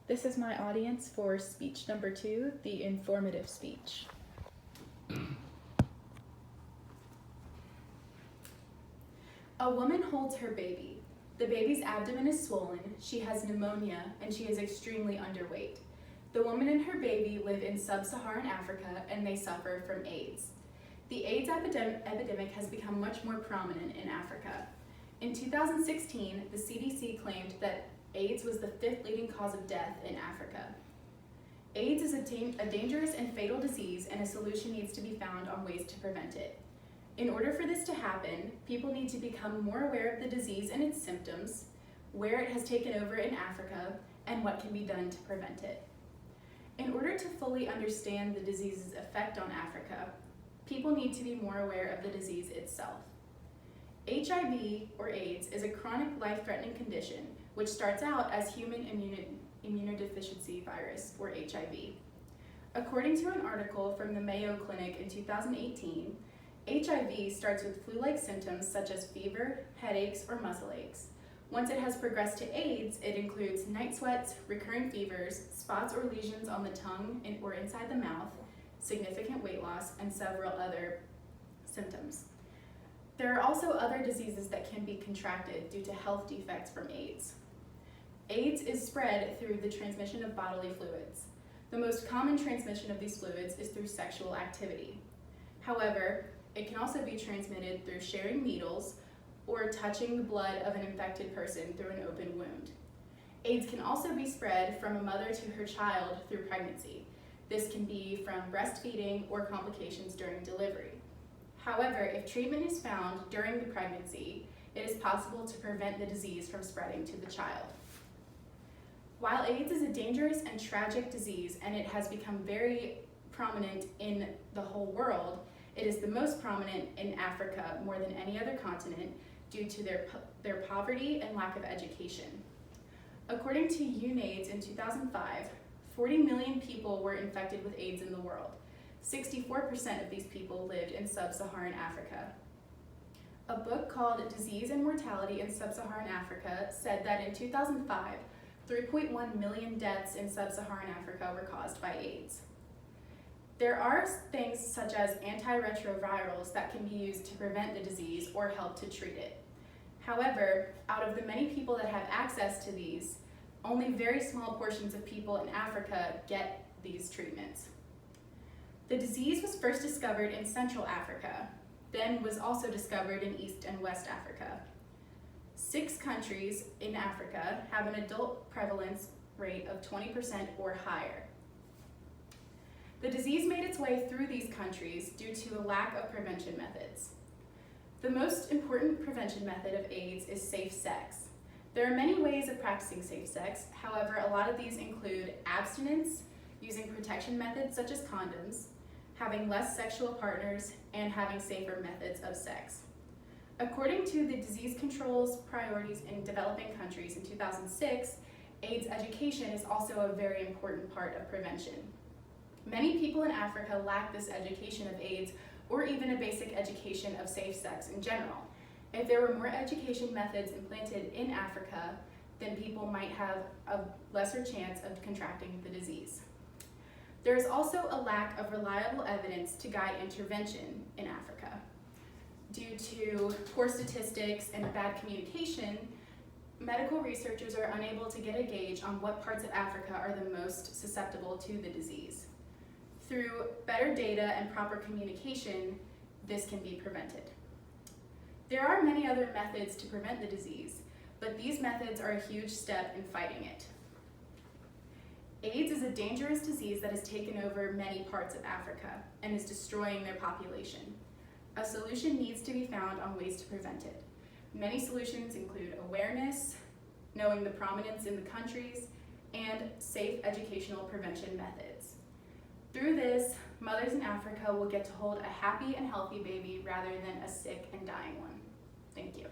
This is my audience for speech number 2, the informative speech. A woman holds her baby. The baby's abdomen is swollen, she has pneumonia, and she is extremely underweight. The woman and her baby live in sub-Saharan Africa and they suffer from AIDS. The AIDS epidemic has become much more prominent in Africa. In 2016, the CDC claimed that AIDS was the 5th leading cause of death in Africa. AIDS is a dangerous and fatal disease, and a solution needs to be found on ways to prevent it. In order for this to happen, people need to become more aware of the disease and its symptoms, where it has taken over in Africa, and what can be done to prevent it. In order to fully understand the disease's effect on Africa, people need to be more aware of the disease itself. HIV, or AIDS, is a chronic life-threatening condition which starts out as human immunodeficiency virus, or HIV. According to an article from the Mayo Clinic in 2018, HIV starts with flu-like symptoms such as fever, headaches, or muscle aches. Once it has progressed to AIDS, it includes night sweats, recurring fevers, spots or lesions on the tongue or inside the mouth, significant weight loss, and several other symptoms. There are also other diseases that can be contracted due to health defects from AIDS. AIDS is spread through the transmission of bodily fluids. The most common transmission of these fluids is through sexual activity. However, it can also be transmitted through sharing needles or touching the blood of an infected person through an open wound. AIDS can also be spread from a mother to her child through pregnancy. This can be from breastfeeding or complications during delivery. However, if treatment is found during the pregnancy, it is possible to prevent the disease from spreading to the child. While AIDS is a dangerous and tragic disease and it has become very prominent in the whole world, it is the most prominent in Africa more than any other continent due to their poverty and lack of education. According to UNAIDS in 2005, 40 million people were infected with AIDS in the world. 64% of these people lived in sub-Saharan Africa. A book called Disease and Mortality in Sub-Saharan Africa said that in 2005, 3.1 million deaths in sub-Saharan Africa were caused by AIDS. There are things such as antiretrovirals that can be used to prevent the disease or help to treat it. However, out of the many people that have access to these, only very small portions of people in Africa get these treatments. The disease was first discovered in Central Africa, then was also discovered in East and West Africa. 6 countries in Africa have an adult prevalence rate of 20% or higher. The disease made its way through these countries due to a lack of prevention methods. The most important prevention method of AIDS is safe sex. There are many ways of practicing safe sex, however, a lot of these include abstinence, using protection methods such as condoms, having less sexual partners, and having safer methods of sex. According to the Disease Control's Priorities in Developing Countries in 2006, AIDS education is also a very important part of prevention. Many people in Africa lack this education of AIDS or even a basic education of safe sex in general. If there were more education methods implanted in Africa, then people might have a lesser chance of contracting the disease. There is also a lack of reliable evidence to guide intervention in Africa. Due to poor statistics and bad communication, medical researchers are unable to get a gauge on what parts of Africa are the most susceptible to the disease. Through better data and proper communication, this can be prevented. There are many other methods to prevent the disease, but these methods are a huge step in fighting it. AIDS is a dangerous disease that has taken over many parts of Africa and is destroying their population. A solution needs to be found on ways to prevent it. Many solutions include awareness, knowing the prominence in the countries, and safe educational prevention methods. Through this, mothers in Africa will get to hold a happy and healthy baby rather than a sick and dying one. Thank you.